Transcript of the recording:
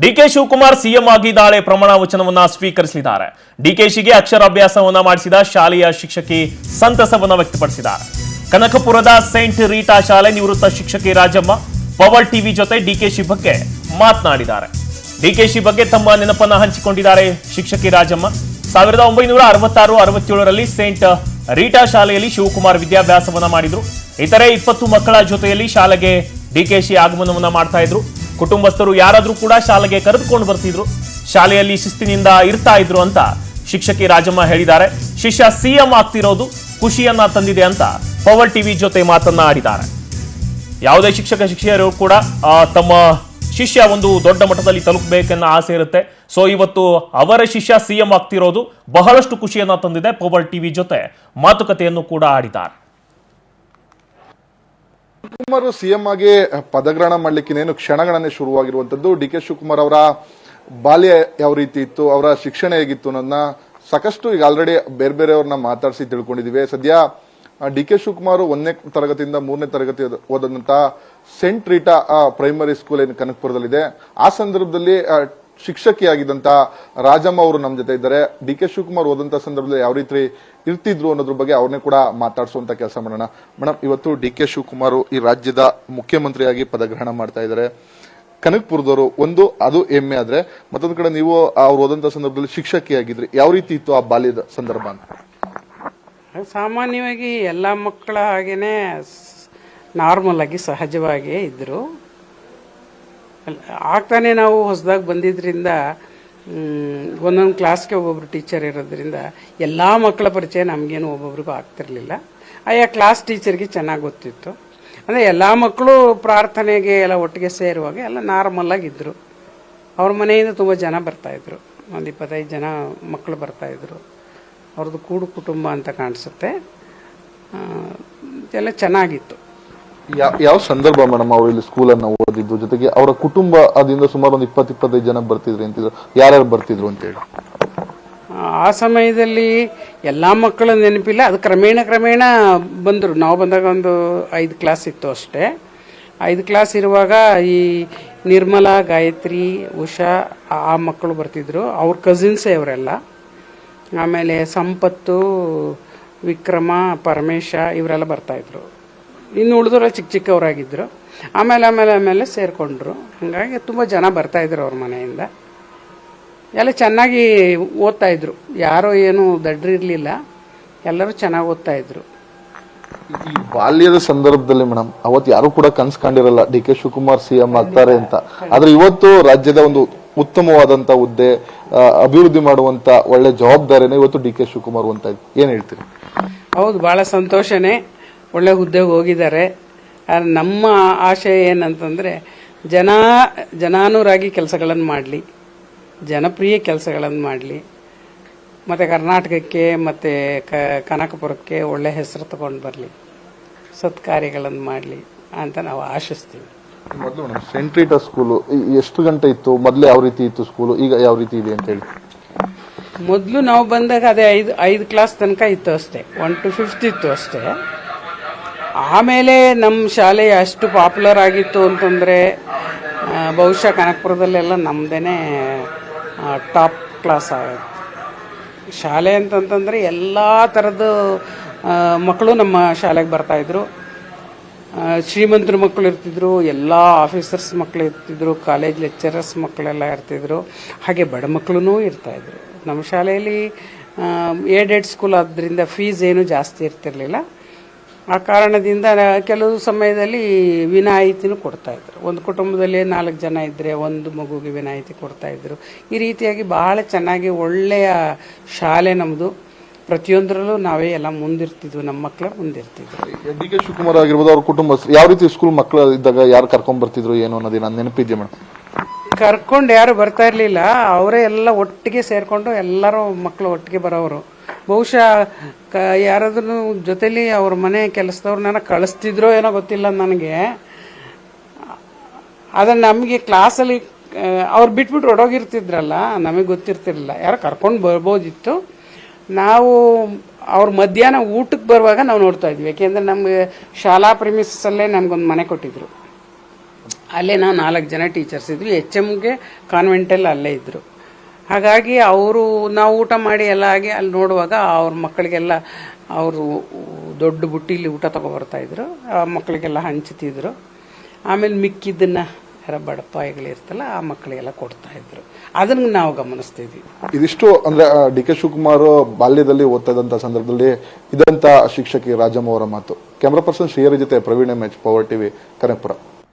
DK Shivakumar CM ಆಗಿದ್ದಾಳೆ ಪ್ರಮಾಣ ವಚನವನ್ನ ಸ್ವೀಕರಿಸಲಿದ್ದಾರೆ. ಡಿಕೆಶಿಗೆ ಅಕ್ಷರಾಭ್ಯಾಸವನ್ನ ಮಾಡಿಸಿದ ಶಾಲೆಯ ಶಿಕ್ಷಕಿ ಸಂತಸವನ್ನ ವ್ಯಕ್ತಪಡಿಸಿದ್ದಾರೆ. ಕನಕಪುರದ ಸೈಂಟ್ ರೀಟಾ ಶಾಲೆ ನಿವೃತ್ತ ಶಿಕ್ಷಕಿ ರಾಜಮ್ಮ ಪವರ್ ಟಿವಿ ಜೊತೆ ಡಿಕೆಶಿ ಬಗ್ಗೆ ಮಾತನಾಡಿದ್ದಾರೆ. ಡಿಕೆಶಿ ಬಗ್ಗೆ ತಮ್ಮ ನೆನಪನ್ನ ಹಂಚಿಕೊಂಡಿದ್ದಾರೆ ಶಿಕ್ಷಕಿ ರಾಜಮ್ಮ. 1966-67ರಲ್ಲಿ ಸೈಂಟ್ ರೀಟಾ ಶಾಲೆಯಲ್ಲಿ ಶಿವಕುಮಾರ್ ವಿದ್ಯಾಭ್ಯಾಸವನ್ನ ಮಾಡಿದ್ರು. ಇತರೆ 20 ಮಕ್ಕಳ ಜೊತೆಯಲ್ಲಿ ಶಾಲೆಗೆ ಡಿಕೆಶಿ ಆಗಮನವನ್ನ ಮಾಡ್ತಾ ಇದ್ರು. ಕುಟುಂಬಸ್ಥರು ಯಾರಾದ್ರೂ ಕೂಡ ಶಾಲೆಗೆ ಕರೆದುಕೊಂಡು ಬರ್ತಿದ್ರು, ಶಾಲೆಯಲ್ಲಿ ಶಿಸ್ತಿನಿಂದ ಇರ್ತಾ ಇದ್ರು ಅಂತ ಶಿಕ್ಷಕಿ ರಾಜಮ್ಮ ಹೇಳಿದ್ದಾರೆ. ಶಿಷ್ಯ ಸಿಎಂ ಆಗ್ತಿರೋದು ಖುಷಿಯನ್ನ ತಂದಿದೆ ಅಂತ ಪವರ್ ಟಿವಿ ಜೊತೆ ಮಾತನ್ನ ಆಡಿದ್ದಾರೆ. ಯಾವುದೇ ಶಿಕ್ಷಕಿಯರು ಕೂಡ ತಮ್ಮ ಶಿಷ್ಯ ಒಂದು ದೊಡ್ಡ ಮಟ್ಟದಲ್ಲಿ ತಲುಪಬೇಕೆನ್ನೋ ಆಸೆ ಇರುತ್ತೆ. ಸೊ ಇವತ್ತು ಅವರ ಶಿಷ್ಯ ಸಿಎಂ ಆಗ್ತಿರೋದು ಬಹಳಷ್ಟು ಖುಷಿಯನ್ನ ತಂದಿದೆ. ಪವರ್ ಟಿವಿ ಜೊತೆ ಮಾತುಕತೆಯನ್ನು ಕೂಡ ಆಡಿದ್ದಾರೆ. ಶಿವಕುಮಾರ್ ಸಿಎಂ ಆಗಿ ಪದಗ್ರಹಣ ಮಾಡ್ಲಿಕ್ಕೆ ಇನ್ನೇನು ಕ್ಷಣಗಳನ್ನೇ ಶುರುವಾಗಿರುವಂತದ್ದು. ಡಿ ಕೆ ಶಿವಕುಮಾರ್ ಅವರ ಬಾಲ್ಯ ಯಾವ ರೀತಿ ಇತ್ತು, ಅವರ ಶಿಕ್ಷಣ ಹೇಗಿತ್ತು ಅನ್ನೋದನ್ನ ಸಾಕಷ್ಟು ಈಗ ಆಲ್ರೆಡಿ ಬೇರೆ ಬೇರೆಯವ್ರನ್ನ ಮಾತಾಡಿಸಿ ತಿಳ್ಕೊಂಡಿದೀವಿ. ಸದ್ಯ ಡಿ ಕೆ ಶಿವಕುಮಾರ್ 1ನೇ ತರಗತಿಯಿಂದ 3ನೇ ತರಗತಿ ಓದಂತ ಸೆಂಟ್ ರೀಟಾ ಪ್ರೈಮರಿ ಸ್ಕೂಲ್ ಏನು ಕನಕಪುರದಲ್ಲಿದೆ, ಆ ಸಂದರ್ಭದಲ್ಲಿ ಶಿಕ್ಷಕಿಯಾಗಿದ್ದಂತ ರಾಜಮ್ಮ ಅವರು ನಮ್ಮ ಜೊತೆ ಇದ್ದಾರೆ. ಡಿ ಕೆ ಶಿವಕುಮಾರ್ ಓದಂತ ಸಂದರ್ಭದಲ್ಲಿ ಯಾವ ರೀತಿ ಇರ್ತಿದ್ರು ಅನ್ನೋದ್ರ ಬಗ್ಗೆ ಅವ್ರನ್ನೇ ಕೂಡ ಮಾತಾಡಿಸುವಂತ ಕೆಲಸ ಮಾಡೋಣ. ಮೇಡಮ್, ಇವತ್ತು ಡಿ ಕೆ ಶಿವಕುಮಾರ್ ಈ ರಾಜ್ಯದ ಮುಖ್ಯಮಂತ್ರಿಯಾಗಿ ಪದಗ್ರಹಣ ಮಾಡ್ತಾ ಇದ್ದಾರೆ. ಕನಕಪುರದವರು ಅದು ಹೆಮ್ಮೆ ಆದ್ರೆ, ಮತ್ತೊಂದು ಕಡೆ ನೀವು ಅವ್ರು ಓದಂತ ಸಂದರ್ಭದಲ್ಲಿ ಶಿಕ್ಷಕಿಯಾಗಿದ್ರಿ. ಯಾವ ರೀತಿ ಇತ್ತು ಆ ಬಾಲ್ಯದ ಸಂದರ್ಭ ಅಂತ? ಸಾಮಾನ್ಯವಾಗಿ ಎಲ್ಲ ಮಕ್ಕಳ ಹಾಗೇನೆ ನಾರ್ಮಲ್ ಆಗಿ ಸಹಜವಾಗಿಯೇ ಇದ್ರು. ಆಗ್ತಾನೆ ನಾವು ಹೊಸದಾಗಿ ಬಂದಿದ್ರಿಂದ ಒಂದೊಂದು ಕ್ಲಾಸ್ಗೆ ಒಬ್ಬೊಬ್ರು ಟೀಚರ್ ಇರೋದ್ರಿಂದ ಎಲ್ಲ ಮಕ್ಕಳ ಪರಿಚಯ ನಮಗೇನು ಒಬ್ಬೊಬ್ರಿಗೂ ಆಗ್ತಿರ್ಲಿಲ್ಲ. ಆಯಾ ಕ್ಲಾಸ್ ಟೀಚರ್ಗೆ ಚೆನ್ನಾಗಿ ಗೊತ್ತಿತ್ತು. ಅಂದರೆ ಎಲ್ಲ ಮಕ್ಕಳು ಪ್ರಾರ್ಥನೆಗೆ ಎಲ್ಲ ಒಟ್ಟಿಗೆ ಸೇರುವಾಗ ಎಲ್ಲ ನಾರ್ಮಲ್ ಆಗಿದ್ದರು. ಅವ್ರ ಮನೆಯಿಂದ ತುಂಬ ಜನ ಬರ್ತಾಯಿದ್ರು, ಒಂದು 25 ಜನ ಮಕ್ಕಳು ಬರ್ತಾಯಿದ್ರು. ಅವ್ರದ್ದು ಕೂಡು ಕುಟುಂಬ ಅಂತ ಕಾಣಿಸುತ್ತೆ. ಎಲ್ಲ ಚೆನ್ನಾಗಿತ್ತು. ಯಾವ ಸಂದರ್ಭ ಮೇಡಮ್ ಅವರು ಇಲ್ಲಿ ಸ್ಕೂಲನ್ನು ಓದಿದ್ದು, ಜೊತೆಗೆ ಅವರ ಕುಟುಂಬ ಅದರಿಂದ ಸುಮಾರು ಒಂದು 20-25 ಜನ ಬರ್ತಿದ್ರು ಅಂತಿದ್ರು, ಯಾರ್ಯಾರು ಬರ್ತಿದ್ರು ಅಂತ ಹೇಳಿ? ಆ ಸಮಯದಲ್ಲಿ ಎಲ್ಲ ಮಕ್ಕಳ ನೆನಪಿಲ್ಲ, ಅದು ಕ್ರಮೇಣ ಬಂದರು. ನಾವು ಬಂದಾಗ ಒಂದು 5 ಕ್ಲಾಸ್ ಇತ್ತು ಅಷ್ಟೇ. 5 ಕ್ಲಾಸ್ ಇರುವಾಗ ಈ ನಿರ್ಮಲಾ, ಗಾಯತ್ರಿ, ಉಷಾ ಆ ಮಕ್ಕಳು ಬರ್ತಿದ್ರು. ಅವ್ರ ಕಸಿನ್ಸೇ ಅವರೆಲ್ಲ. ಆಮೇಲೆ ಸಂಪತ್ತು, ವಿಕ್ರಮ, ಪರಮೇಶ ಇವರೆಲ್ಲ ಬರ್ತಾಯಿದ್ರು. ಇನ್ನು ಉಳಿದವರ ಚಿಕ್ಕವರಾಗಿದ್ದರು. ಆಮೇಲೆ ಸೇರಿಕೊಂಡ್ರು. ಹಾಗಾಗಿ ತುಂಬ ಜನ ಬರ್ತಾಯಿದ್ರು ಅವ್ರ ಮನೆಯಿಂದ. ಎಲ್ಲ ಚೆನ್ನಾಗಿ ಓದ್ತಾಯಿದ್ರು, ಯಾರೋ ಏನು ದಡ್ರಿರಲಿಲ್ಲ, ಎಲ್ಲರೂ ಚೆನ್ನಾಗಿ ಓದ್ತಾಯಿದ್ರು. ಈ ಬಾಲ್ಯದ ಸಂದರ್ಭದಲ್ಲಿ ಮೇಡಮ್ ಅವತ್ತು ಯಾರು ಕೂಡ ಕನ್ಸ್ ಕಂಡಿರಲ್ಲ ಡಿ ಕೆ ಶಿವಕುಮಾರ್ ಸಿಎಂ ಆಗ್ತಾರೆ ಅಂತ. ಆದ್ರೆ ಇವತ್ತು ರಾಜ್ಯದ ಒಂದು ಉತ್ತಮವಾದಂತ ಹುದ್ದೆ, ಅಭಿವೃದ್ಧಿ ಮಾಡುವಂತ ಒಳ್ಳೆ ಜವಾಬ್ದಾರಿನ ಇವತ್ತು ಡಿ ಕೆ ಶಿವಕುಮಾರ್ ಅಂತ ಏನ್ ಹೇಳ್ತೀರಿ? ಹೌದು, ಬಹಳ ಸಂತೋಷನೇ. ಒಳ್ಳೆ ಹುದ್ದೆಗೆ ಹೋಗಿದ್ದಾರೆ. ನಮ್ಮ ಆಶಯ ಏನಂತಂದರೆ ಜನಾನುರಾಗಿ ಕೆಲಸಗಳನ್ನು ಮಾಡಲಿ, ಜನಪ್ರಿಯ ಕೆಲಸಗಳನ್ನು ಮಾಡಲಿ, ಮತ್ತು ಕರ್ನಾಟಕಕ್ಕೆ ಮತ್ತು ಕನಕಪುರಕ್ಕೆ ಒಳ್ಳೆ ಹೆಸರು ತಗೊಂಡು ಬರಲಿ, ಸತ್ಕಾರ್ಯಗಳನ್ನು ಮಾಡಲಿ ಅಂತ ನಾವು ಆಶಿಸ್ತೀವಿ. ಮೊದಲು ಸೆಂಟ್ ರೀಟಾ ಸ್ಕೂಲು ಎಷ್ಟು ಗಂಟೆ ಇತ್ತು, ಮೊದಲು ಯಾವ ರೀತಿ ಇತ್ತು ಸ್ಕೂಲು, ಈಗ ಯಾವ ರೀತಿ ಇದೆ ಅಂತ ಹೇಳಿ? ಮೊದಲು ನಾವು ಬಂದಾಗ ಅದೇ 5 ಕ್ಲಾಸ್ ತನಕ ಇತ್ತು ಅಷ್ಟೇ, 1 to 5th ಇತ್ತು ಅಷ್ಟೇ. ಆಮೇಲೆ ನಮ್ಮ ಶಾಲೆ ಅಷ್ಟು ಪಾಪ್ಯುಲರ್ ಆಗಿತ್ತು ಅಂತಂದರೆ ಬಹುಶಃ ಕನಕಪುರದಲ್ಲೆಲ್ಲ ನಮ್ಮದೇ ಟಾಪ್ ಕ್ಲಾಸ್ ಆಗುತ್ತೆ ಶಾಲೆ ಅಂತಂತಂದರೆ. ಎಲ್ಲ ಥರದ್ದು ಮಕ್ಕಳು ನಮ್ಮ ಶಾಲೆಗೆ ಬರ್ತಾಯಿದ್ರು. ಶ್ರೀಮಂತರ ಮಕ್ಕಳು ಇರ್ತಿದ್ರು, ಎಲ್ಲ ಆಫೀಸರ್ಸ್ ಮಕ್ಕಳು ಇರ್ತಿದ್ರು, ಕಾಲೇಜ್ ಲೆಕ್ಚರರ್ಸ್ ಮಕ್ಕಳೆಲ್ಲ ಇರ್ತಿದ್ರು, ಹಾಗೆ ಬಡ ಮಕ್ಕಳು ಇರ್ತಾಯಿದ್ರು. ನಮ್ಮ ಶಾಲೆಯಲ್ಲಿ ಏಡೆಡ್ ಸ್ಕೂಲ್ ಆದ್ದರಿಂದ ಫೀಸ್ ಏನು ಜಾಸ್ತಿ ಇರ್ತಿರಲಿಲ್ಲ. ಆ ಕಾರಣದಿಂದ ಕೆಲವು ಸಮಯದಲ್ಲಿ ವಿನಾಯಿತಿನೂ ಕೊಡ್ತಾಯಿದ್ರು. ಒಂದು ಕುಟುಂಬದಲ್ಲಿ 4 ಜನ ಇದ್ದರೆ ಒಂದು ಮಗುಗೆ ವಿನಾಯಿತಿ ಕೊಡ್ತಾಯಿದ್ರು. ಈ ರೀತಿಯಾಗಿ ಬಹಳ ಚೆನ್ನಾಗಿ ಒಳ್ಳೆಯ ಶಾಲೆ ನಮ್ಮದು. ಪ್ರತಿಯೊಂದರಲ್ಲೂ ನಾವೇ ಎಲ್ಲ ಮುಂದಿರ್ತಿದ್ವಿ, ನಮ್ಮ ಮಕ್ಕಳ ಮುಂದಿರ್ತಿದ್ವಿ. ಡಿ ಕೆ ಶಿವಕುಮಾರ್ ಆಗಿರ್ಬೋದು, ಅವ್ರ ಕುಟುಂಬ ಯಾವ ರೀತಿ ಸ್ಕೂಲ್ ಮಕ್ಕಳು ಇದ್ದಾಗ ಯಾರು ಕರ್ಕೊಂಡ್ ಬರ್ತಿದ್ರು ಏನು ಅನ್ನೋದು ನಾನು ನೆನಪಿದ್ದೆ ಮೇಡಮ್. ಕರ್ಕೊಂಡು ಯಾರು ಬರ್ತಾ ಇರಲಿಲ್ಲ, ಅವರೇ ಎಲ್ಲ ಒಟ್ಟಿಗೆ ಸೇರಿಕೊಂಡು ಎಲ್ಲರೂ ಮಕ್ಕಳು ಒಟ್ಟಿಗೆ ಬರೋರು. ಬಹುಶಃ ಯಾರಾದ್ರೂ ಜೊತೆಲಿ ಅವ್ರ ಮನೆ ಕೆಲಸದವ್ರನ್ನ ಕಳಿಸ್ತಿದ್ರೋ ಏನೋ ಗೊತ್ತಿಲ್ಲ ನನಗೆ. ಅದನ್ನು ನಮಗೆ ಕ್ಲಾಸಲ್ಲಿ ಅವ್ರು ಬಿಟ್ಬಿಟ್ಟು ಹೊಡೋಗಿರ್ತಿದ್ರಲ್ಲ, ನಮಗೆ ಗೊತ್ತಿರ್ತಿರ್ಲಿಲ್ಲ. ಯಾರೋ ಕರ್ಕೊಂಡು ಬರ್ಬೋದಿತ್ತು. ನಾವು ಅವ್ರ ಮಧ್ಯಾಹ್ನ ಊಟಕ್ಕೆ ಬರುವಾಗ ನಾವು ನೋಡ್ತಾ ಇದ್ವಿ. ಯಾಕೆಂದರೆ ನಮಗೆ ಶಾಲಾ ಪ್ರಿಮಿಸಲ್ಲೇ ನಮಗೊಂದು ಮನೆ ಕೊಟ್ಟಿದ್ರು. ಅಲ್ಲೇ ನಾವು 4 ಜನ ಟೀಚರ್ಸ್ ಇದ್ವಿ. HMಗೆ ಕಾನ್ವೆಂಟಲ್ಲಿ ಅಲ್ಲೇ ಇದ್ರು. ಹಾಗಾಗಿ ಅವರು ನಾವು ಊಟ ಮಾಡಿ ಎಲ್ಲ ಆಗಿ ಅಲ್ಲಿ ನೋಡುವಾಗ ಅವ್ರ ಮಕ್ಕಳಿಗೆಲ್ಲ ಅವರು ದೊಡ್ಡ ಬುಟ್ಟಿಲಿ ಊಟ ತಗೊಬರ್ತಾ ಇದ್ರು. ಆ ಮಕ್ಕಳಿಗೆಲ್ಲ ಹಂಚ್ತಿದ್ರು. ಆಮೇಲೆ ಮಿಕ್ಕಿದ್ದನ್ನ ಯಾರ ಬಡಪಾಯಿಗಳಿರ್ತಲ್ಲ ಆ ಮಕ್ಕಳಿಗೆಲ್ಲ ಕೊಡ್ತಾ ಇದ್ರು. ಅದನ್ನ ನಾವು ಗಮನಿಸ್ತಿದ್ವಿ. ಇದಿಷ್ಟು ಅಂದ್ರೆ ಡಿ.ಕೆ. ಶಿವಕುಮಾರ್ ಬಾಲ್ಯದಲ್ಲಿ ಓದ್ತಾ ಇದ್ದಂತ ಸಂದರ್ಭದಲ್ಲಿ ಇದಂತ ಶಿಕ್ಷಕಿ ರಾಜಮ್ಮ ಅವರ ಮಾತು. ಕ್ಯಾಮರಾ ಪರ್ಸನ್ ಶ್ರೀಹರಿ ಜೊತೆ Praveen MH, power TV, Kanakapura.